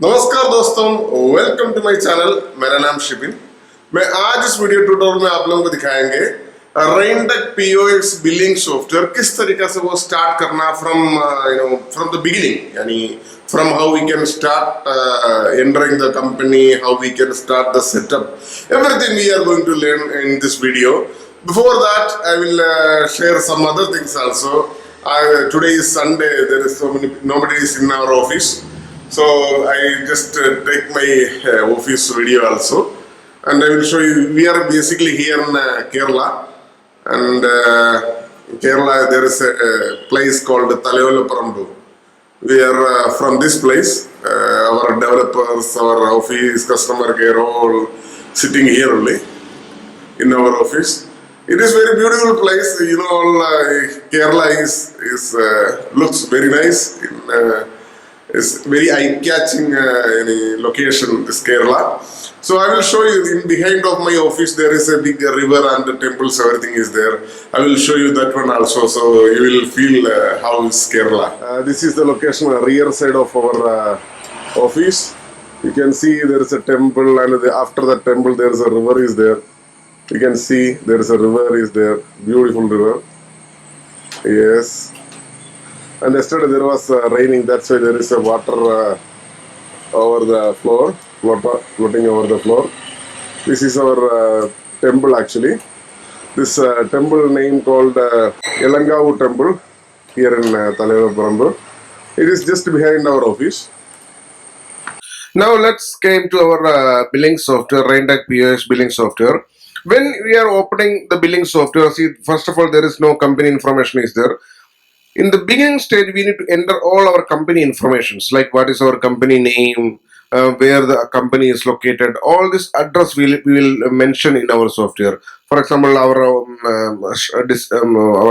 नमस्कार दोस्तों, welcome to my channel. मेरा नाम शिबिन। मैं आज इस वीडियो ट्यूटोरियल में आप लोगों को दिखाएंगे रेंटेक पीओएस बिलिंग सॉफ्टवेयर किस तरीके से वो स्टार्ट करना फ्रॉम द बिगिनिंग, यानी from how we can start entering the company, how we can start the setup, everything we are going to learn in this video. Before that, I will share some other things also. Today is Sunday. There is nobody is in our office. So I just take my office video also, and I will show you. We are basically here in Kerala, and Kerala there is a place called Taleolaparambu. We are from this place. Our developers, our office, customer care, all sitting here only in our office. It is very beautiful place. You know, all Kerala is looks very nice. It's very eye-catching location, this Kerala. So I will show you. In behind of my office there is a big river and the temples. Everything is there. I will show you that one also, so you will feel how is Kerala. This is the location, rear side of our office. You can see there is a temple, and after that temple there is a river is there. You can see there is a river is there. Beautiful river. Yes. And yesterday there was raining, that's why there is a water over the floor, floating over the floor. This is our temple actually. This temple name called Elangavu temple here in Talevaparambu. It is just behind our office. Now let's came to our billing software, RAINTECH POS billing software. When we are opening the billing software, see, first of all there is no company information is there. In the beginning stage, we need to enter all our company informations, like what is our company name, where the company is located. All this address we will mention in our software. For example, our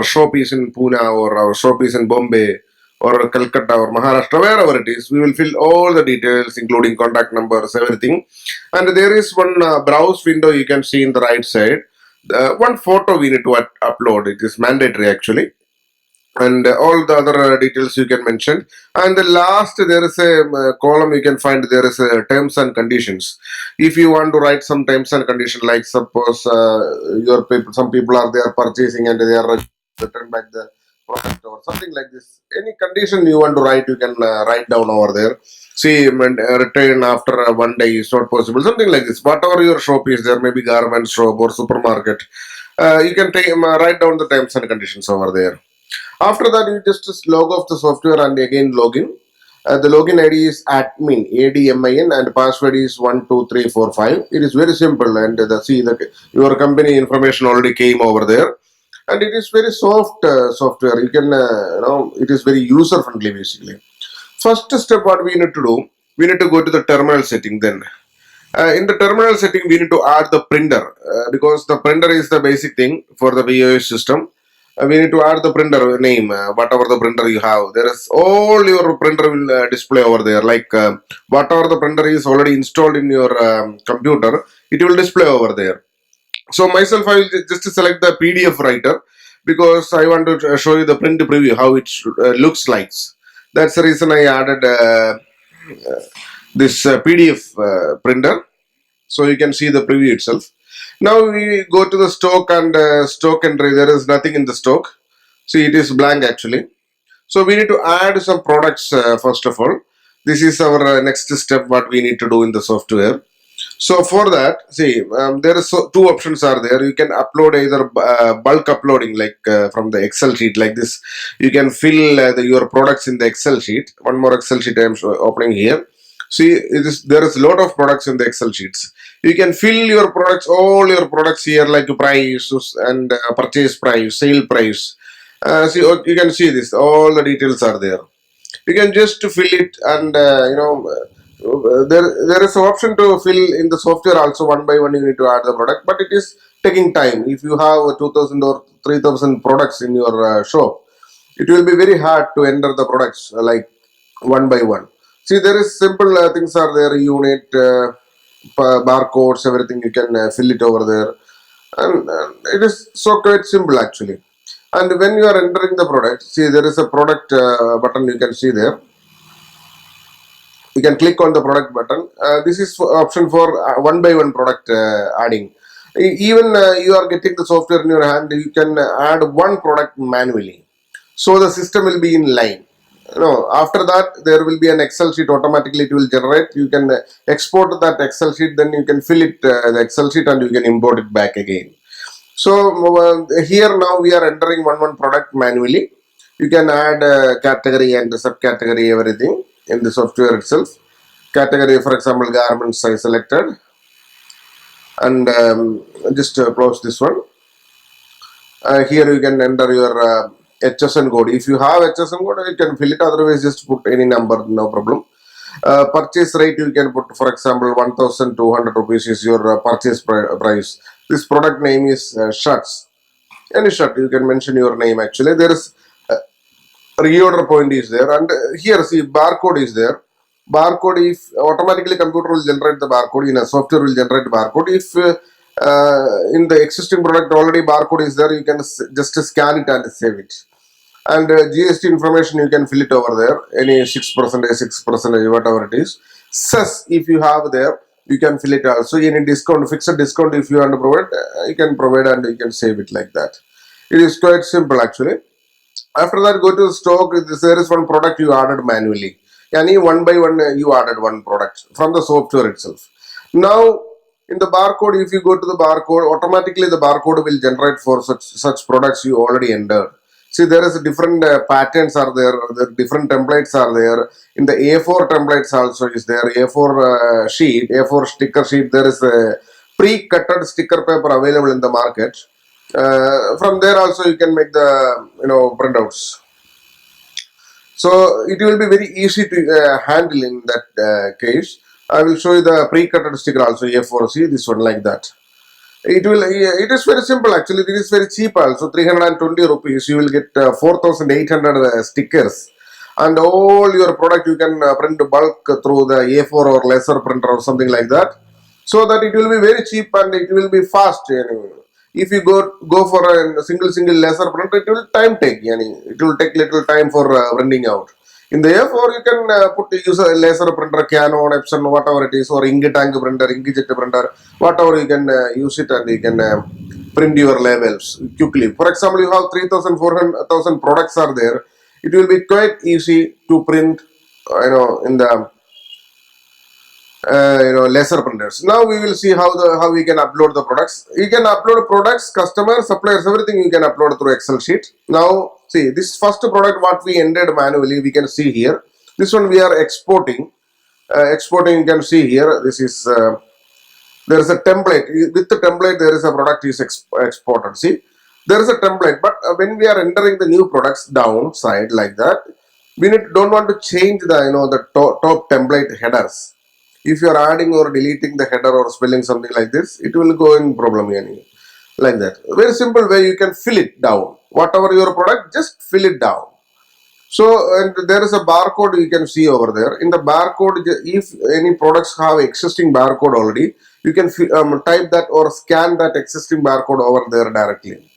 shop is in Pune, or our shop is in Bombay, or Calcutta, or Maharashtra, wherever it is. We will fill all the details, including contact numbers, everything. And there is one browse window you can see in the right side. One photo we need to upload. It is mandatory actually, and all the other details you can mention. And the last there is a column you can find, there is a terms and conditions. If you want to write some terms and conditions, like suppose your people, some people are there purchasing and they are return back the product or something like this, any condition you want to write, you can write down over there. See, return after 1 day is not possible, something like this. Whatever your shop is there, maybe garment shop or supermarket, you can write down the terms and conditions over there. After that, you just log off the software and again login. The login ID is admin, ADMIN, and password is 12345. It is very simple, and your company information already came over there, and it is very soft software. You can it is very user friendly basically. First step, what we need to do, we need to go to the terminal setting. Then in the terminal setting, we need to add the printer, because the printer is the basic thing for the POS system. We need to add the printer name, whatever the printer you have. There is all your printer will display over there. Like whatever the printer is already installed in your computer, it will display over there. So myself, I will just select the PDF writer, because I want to show you the print preview how it looks like. That's the reason I added this PDF printer, so you can see the preview itself. Now we go to the stock and stock entry. There is nothing in the stock. See, it is blank actually. So we need to add some products first of all. This is our next step, what we need to do in the software. So for that, see, there is two options are there. You can upload either bulk uploading, like from the Excel sheet like this. You can fill your products in the Excel sheet. One more Excel sheet I am opening here. See, there is a lot of products in the Excel sheets. You can fill your products, all your products here, like price and purchase price, sale price. See, you can see this. All the details are there. You can just fill it, and there is an option to fill in the software also. One by one, you need to add the product, but it is taking time. If you have 2,000 or 3,000 products in your shop, it will be very hard to enter the products like one by one. See, there is simple things are there, unit, barcodes, everything you can fill it over there. And it is so quite simple actually. And when you are entering the product, see, there is a product button you can see there. You can click on the product button. This is option for one by one product adding. Even you are getting the software in your hand, you can add one product manually. So the system will be in line. After that there will be an Excel sheet, automatically it will generate. You can export that Excel sheet, then you can fill it the Excel sheet, and you can import it back again. So here now we are entering one product manually. You can add category and subcategory, everything in the software itself. Category, for example, garments I selected, and just close this one. Here you can enter your HSN code. If you have HSN code, you can fill it. Otherwise, just put any number, no problem. Purchase rate you can put, for example, 1,200 rupees is your purchase price. This product name is shirts. Any shirt you can mention your name. Actually, there is reorder point is there, and here see barcode is there. Barcode, if automatically computer will generate the barcode, in a software will generate barcode. If in the existing product already barcode is there, you can just scan it and save it. And GST information you can fill it over there, any 6%, whatever it is. Cess if you have there, you can fill it also. Any discount, fixed discount if you want to provide, you can provide, and you can save it like that. It is quite simple actually. After that, go to stock. There is one product you added manually. Yani one by one you added one product from the software itself. Now in the barcode, if you go to the barcode, automatically the barcode will generate for such products you already entered. See, there is different patterns are there, the different templates are there. In the A4 templates also is there, A4 sheet, A4 sticker sheet. There is a pre-cutted sticker paper available in the market. From there also you can make the printouts. So it will be very easy to handle in that case. I will show you the pre-cutted sticker also, A4. See this one like that. It is very simple actually. It is very cheap also. 320 rupees. You will get 4,800 stickers, and all your product you can print bulk through the A4 or laser printer or something like that. So that it will be very cheap and it will be fast. If you go for a single laser printer, it will take. It will take little time for printing out. In the A4, you can use a laser printer, Canon, Epson, whatever it is, or ink tank printer, inkjet printer, whatever you can use it, and you can print your labels quickly. For example, you have 3,000, 400,000 products are there. It will be quite easy to print, in the laser printers. Now we will see how we can upload the products. You can upload products, customers, suppliers, everything you can upload through Excel sheet. Now see, this first product what we entered manually, we can see here. This one we are exporting. Exporting, you can see here. This is there is a template. With the template there is a product is exported. See, there is a template, but when we are entering the new products downside like that, we don't want to change the top template headers. If you are adding or deleting the header or spelling something like this, it will go in problem like that. Very simple way you can fill it down. Whatever your product, just fill it down. So, and there is a barcode you can see over there. In the barcode, if any products have existing barcode already, you can type that or scan that existing barcode over there directly.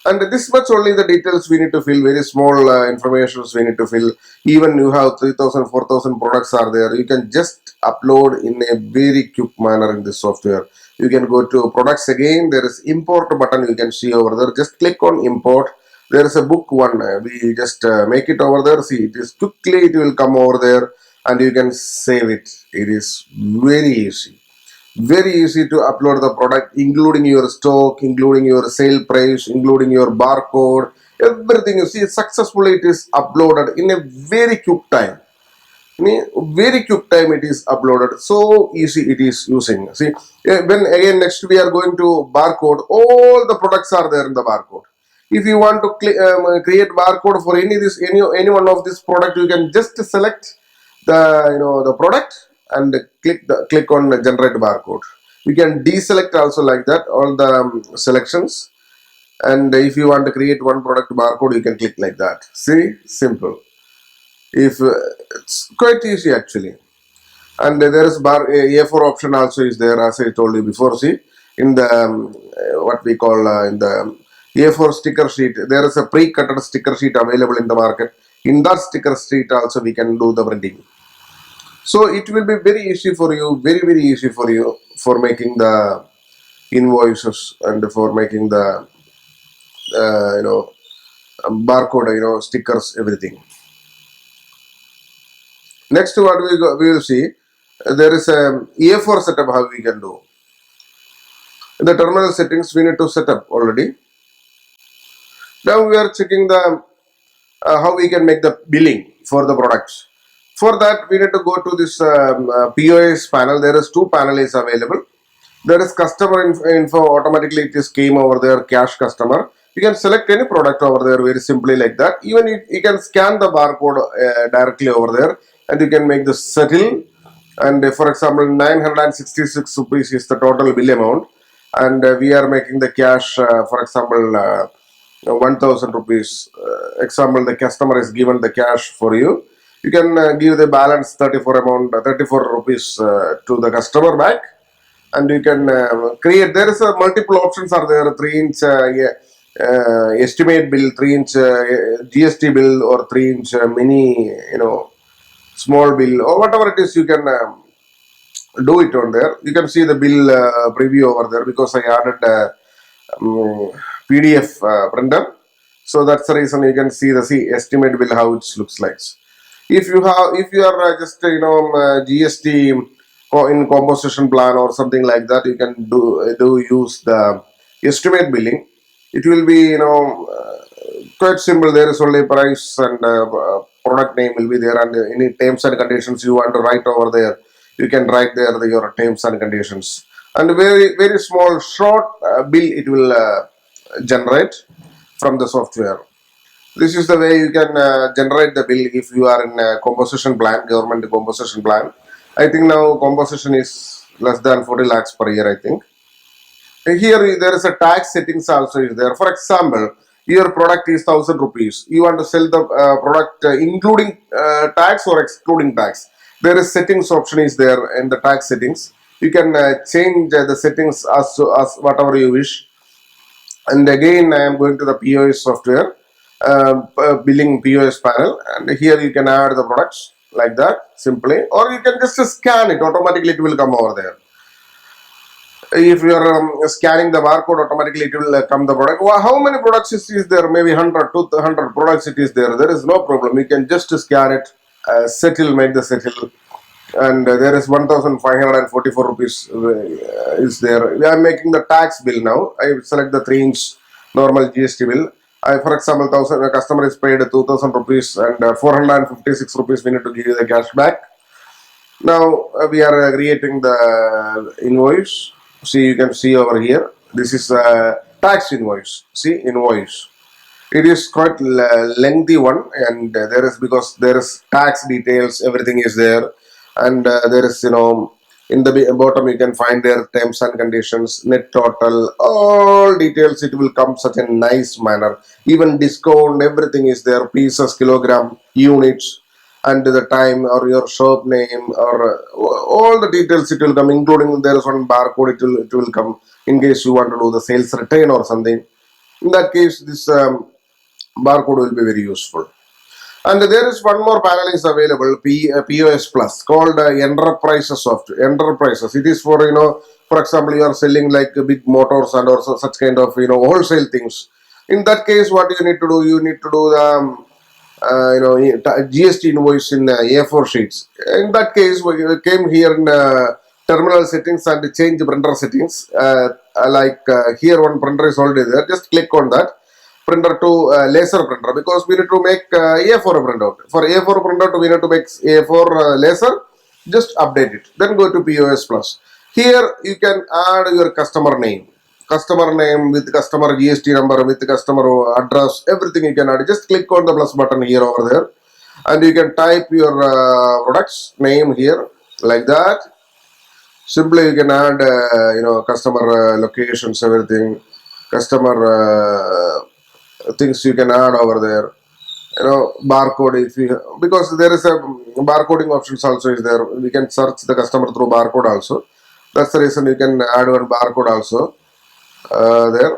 And this much only the details we need to fill, very small informations we need to fill. Even you have 3,000, 4,000 products are there. You can just upload in a very quick manner in this software. You can go to products again. There is import button you can see over there. Just click on import. There is a book one. We just make it over there. See, it is quickly, it will come over there and you can save it. It is very easy. Very easy to upload the product, including your stock, including your sale price, including your barcode, everything. You see, successfully it is uploaded in a very quick time. Very quick time it is uploaded. So easy it is using. See, when again next we are going to barcode, all the products are there in the barcode. If you want to create barcode for any one of this product, you can just select the product and click on generate barcode. You can deselect also like that, all the selections. And if you want to create one product barcode, you can click like that. See, simple. If it's quite easy actually. And there is A4 option also is there, as I told you before. See, in the what we call in the A4 sticker sheet, there is a pre-cutted sticker sheet available in the market. In that sticker sheet also we can do the printing. So it will be very easy for you, very easy for you for making the invoices and for making the barcode, stickers, everything. Next, what we will see, there is a A4 setup how we can do. In the terminal settings, we need to set up already. Now we are checking the how we can make the billing for the products. For that, we need to go to this POS panel. There is two panels available. There is customer info. Automatically, it is came over there. Cash customer. You can select any product over there very simply like that. Even you can scan the barcode directly over there, and you can make the settle. And for example, 966 rupees is the total bill amount, and we are making the cash. For example. 1000 rupees. Example, the customer is given the cash for you. You can give the balance 34 rupees to the customer back, and you can create. There is multiple options are there. 3-inch estimate bill, 3-inch GST bill, or 3-inch mini, small bill, or whatever it is. You can do it on there. You can see the bill preview over there because I added PDF printer. So that's the reason you can see the estimate bill how it looks like. If you are just GST in composition plan or something like that, you can do use the estimate billing. It will be quite simple. There is only price and product name will be there, and any terms and conditions you want to write over there, you can write there your terms and conditions. And very small short bill it will generate from the software. This is the way you can generate the bill if you are in a composition plan, government composition plan. I think now composition is less than 40 lakhs per year, I think. Here there is a tax settings also is there. For example, your product is 1000 rupees. You want to sell the product including tax or excluding tax. There is settings option is there in the tax settings. You can change the settings as whatever you wish. And again, I am going to the POS software, billing POS panel, and here you can add the products like that simply, or you can just scan it. Automatically, it will come over there. If you are scanning the barcode, automatically it will come the product. Well, how many products is there? Maybe 100, 200 products it is there. There is no problem. You can just scan it, settle, make the settle. And there is 1544 rupees is there. We are making the tax bill now. I select the 3-inch normal GST bill. For example, a customer is paid 2000 rupees and 456 rupees we need to give you the cash back. Now we are creating the invoice. See, you can see over here. This is a tax invoice. See, invoice. It is quite lengthy one, and there is because there is tax details. Everything is there, and there is in the bottom you can find their terms and conditions, net total, all details. It will come such a nice manner. Even discount, everything is there. Pieces, kilogram, units, and the time or your shop name or all the details it will come, including there is one barcode it will come in case you want to do the sales return or something. In that case, this barcode will be very useful. And there is one more panel is available, POS Plus, called Enterprises software. Enterprises. It is for for example, you are selling like big motors and also such kind of wholesale things. In that case, what you need to do, you need to do the GST invoice in A4 sheets. In that case, we came here in terminal settings and change printer settings. Here one printer is already there. Just click on that printer to laser printer because we need to make A4 printout. For A4 printout, we need to make A4 laser. Just update it. Then go to POS Plus. Here you can add your customer name. Customer name with customer GST number, with customer address, everything you can add. Just click on the plus button here over there, and you can type your product's name here like that. Simply you can add customer locations, everything, customer things you can add over there. Barcode if you because there is a barcoding options also is there. We can search the customer through barcode also. That's the reason you can add one barcode also. There.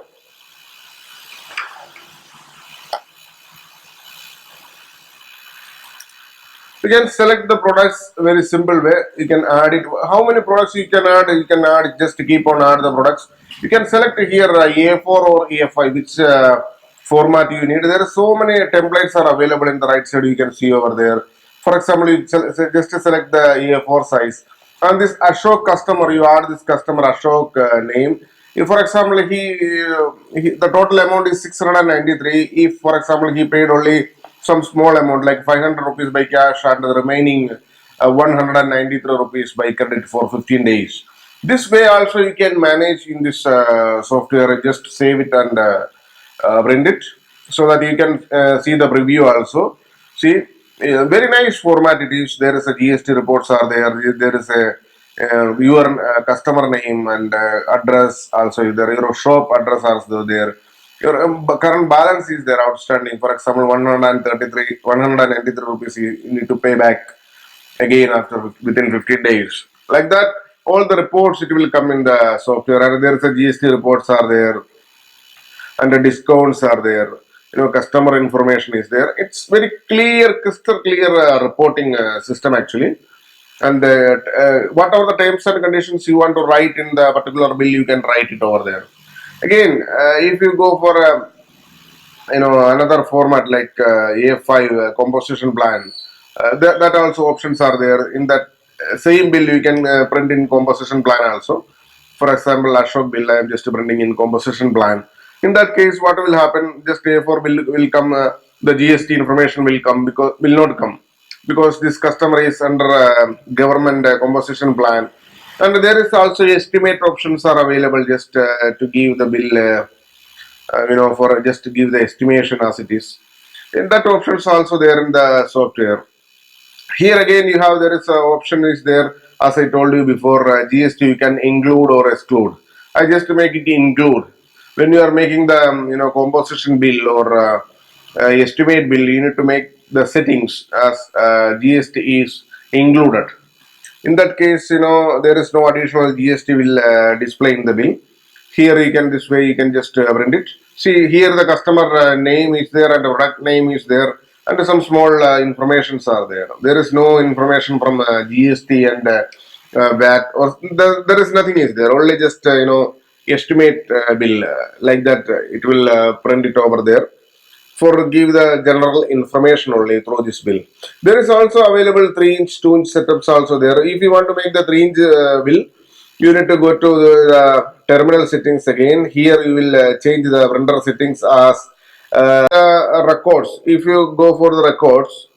You can select the products very simple way. You can add it. How many products you can add? You can add just to keep on add the products. You can select here A4 or A5, which format you need. There are so many templates are available in the right side. You can see over there. For example, you just select the A4 size. And this Ashok customer, you add this customer Ashok name. If, for example, the total amount is 693. If, for example, he paid only some small amount like 500 rupees by cash and the remaining 193 rupees by credit for 15 days. This way also you can manage in this software. Just save it and print it so that you can see the preview also. See, very nice format it is. There is a GST reports are there. There is a your customer name and address also there. Your shop address also there. Your current balance is there outstanding. For example, 193 rupees you need to pay back again after within 15 days. Like that, all the reports it will come in the software. And there is a GST reports are there, and the discounts are there. Customer information is there. It's very clear, crystal clear reporting system actually. And whatever the terms and conditions you want to write in the particular bill, you can write it over there. Again, if you go for another format like A5 composition plan, that also options are there. In that same bill, you can print in composition plan also. For example, Ashok bill, I am just printing in composition plan. In that case, what will happen? Just A4 bill will come. The GST information will not come because this customer is under government composition plan. And there is also estimate options are available just to give the bill, for just to give the estimation as it is. And that option is also there in the software. Here again, you have there is a option is there. As I told you before, GST you can include or exclude. I just make it include. When you are making the composition bill or estimate bill, you need to make the settings as GST is included. In that case, there is no additional GST will display in the bill. Here you can this way you can just print it. See here the customer name is there and the product name is there and some small informations are there. There is no information from GST and VAT or there is nothing is there. Only just estimate bill like that. It will print it over there for give the general information only through this bill. There is also available 3-inch, 2-inch setups also there. If you want to make the 3-inch bill, you need to go to the terminal settings again. Here you will change the render settings as records. If you go for the records,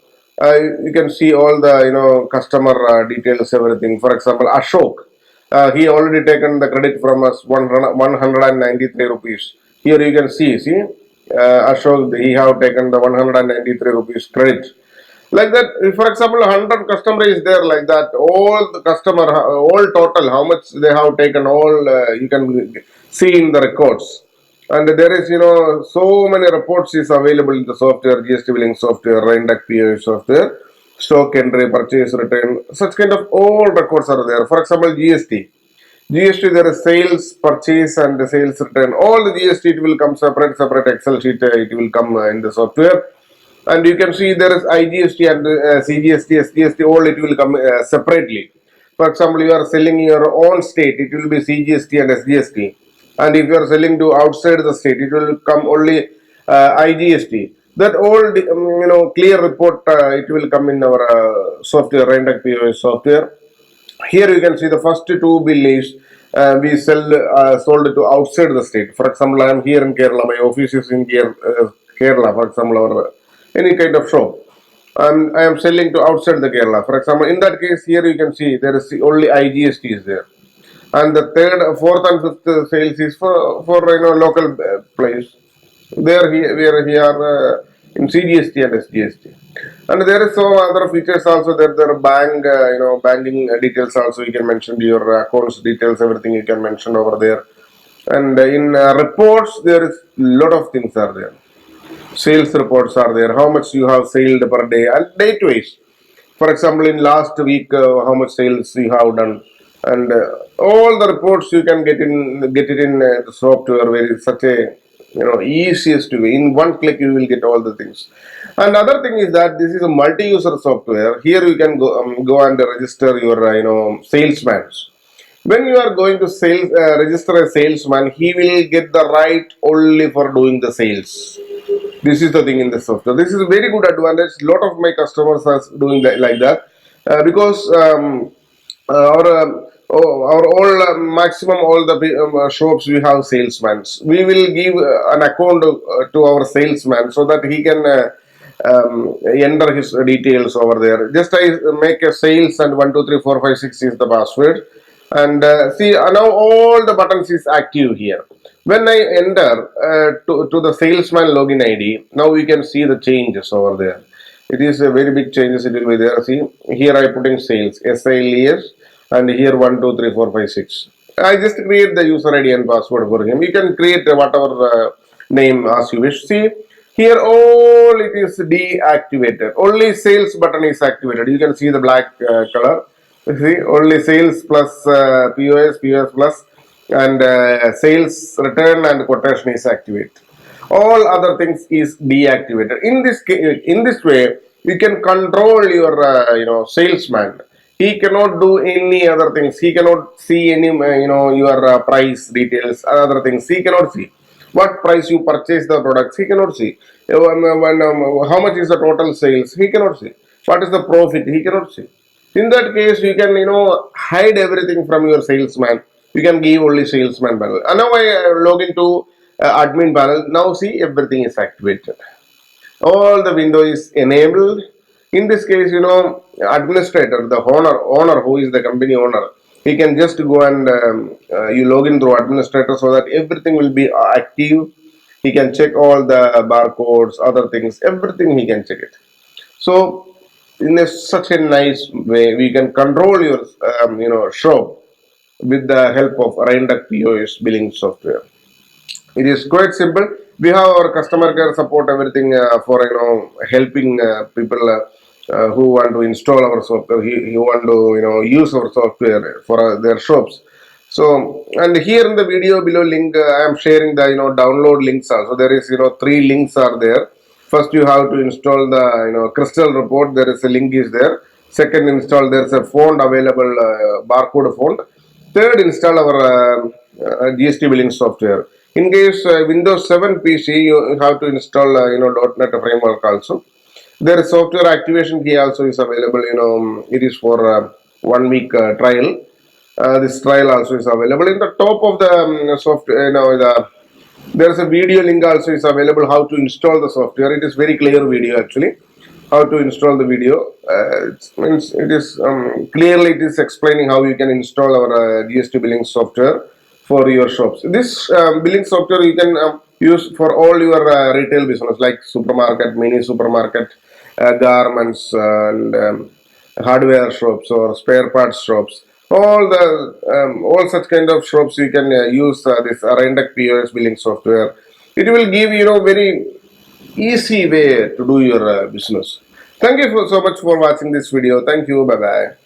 you can see all the customer details, everything. For example, Ashok, he already taken the credit from us 193 rupees. Here you can see Ashok, he have taken the 193 rupees credit. Like that, for example, 100 customer is there like that. All the customer, all total, how much they have taken, all you can see in the records. And there is, so many reports is available in the software, GST billing software, RAINTECH POI software, stock entry, purchase return, such kind of all records are there. For example, GST. GST, there is sales, purchase and the sales return. All the GST, it will come separate Excel sheet, it will come in the software. And you can see there is IGST and CGST, SGST, all it will come separately. For example, you are selling your own state, it will be CGST and SGST. And if you are selling to outside the state, it will come only IGST. That all clear report, it will come in our software, RAINTECH POI software. Here you can see the first two bill is we sold to outside the state. For example, I am here in Kerala, my office is in Kerala, for example, or any kind of shop. And I am selling to outside the Kerala. For example, in that case, here you can see there is only IGST is there. And the third, fourth and fifth sales is for local place. There we are in CGST and SGST. And there is some other features also there. There are banking details also you can mention, your accounts details, everything you can mention over there. And in reports, there is lot of things are there. Sales reports are there. How much you have sold per day and date wise. For example, in last week, how much sales you have done. And all the reports you can get it in the software where it's such a easiest way. In one click you will get all the things. And other thing is that this is a multi-user software. Here you can go and register your salesman. When you are going to register a salesman, he will get the right only for doing the sales. This is the thing in the software. This is a very good advantage. A lot of my customers are doing that like that, because our all maximum all the shops we have salesmen. We will give an account to our salesman so that he can enter his details over there. Just I make a sales and 12345 is the password, and see now all the buttons is active here. When I enter to the salesman login ID, now we can see the changes over there. It is a very big changes. It will be there. See here I put in sales SILES, and here 12345 I just create the user ID and password for him. You can create whatever name as you wish. See here all it is deactivated. Only sales button is activated. You can see the black color. See only sales plus POS plus and sales return and quotation is activated. All other things is deactivated. In this way you can control your salesman. He cannot do any other things. He cannot see any your price details, other things he cannot see. What price you purchase the products he cannot see. How much is the total sales he cannot see. What is the profit he cannot see. In that case you can hide everything from your salesman. You can give only salesman panel. And now I log into admin panel. Now see everything is activated. All the window is enabled. In this case, administrator, the owner who is the company owner, he can just go and you log in through administrator so that everything will be active. He can check all the barcodes, other things, everything he can check it. So in such a nice way, we can control your shop with the help of RAINTECH POS billing software. It is quite simple. We have our customer care support, everything for helping people who want to install our software, who want to use our software for their shops. So, and here in the video below link, I am sharing the download links also. There is 3 links are there. First, you have to install the crystal report. There is a link is there. Second, install there is a font available, barcode font. Third, install our GST billing software. In case Windows 7 PC, you have to install .NET framework also. There is software activation key also is available. It is for 1 week trial. This trial also is available. In the top of the software, there is a video link also is available how to install the software. It is very clear video actually. How to install the video. It is clearly it is explaining how you can install our GST billing software for your shops. This billing software you can use for all your retail business like supermarket, mini supermarket, garments and hardware shops or spare parts shops. All such kind of shops you can use this RAINTECH POS billing software. It will give very easy way to do your business. Thank you so much for watching this video. Thank you. Bye bye.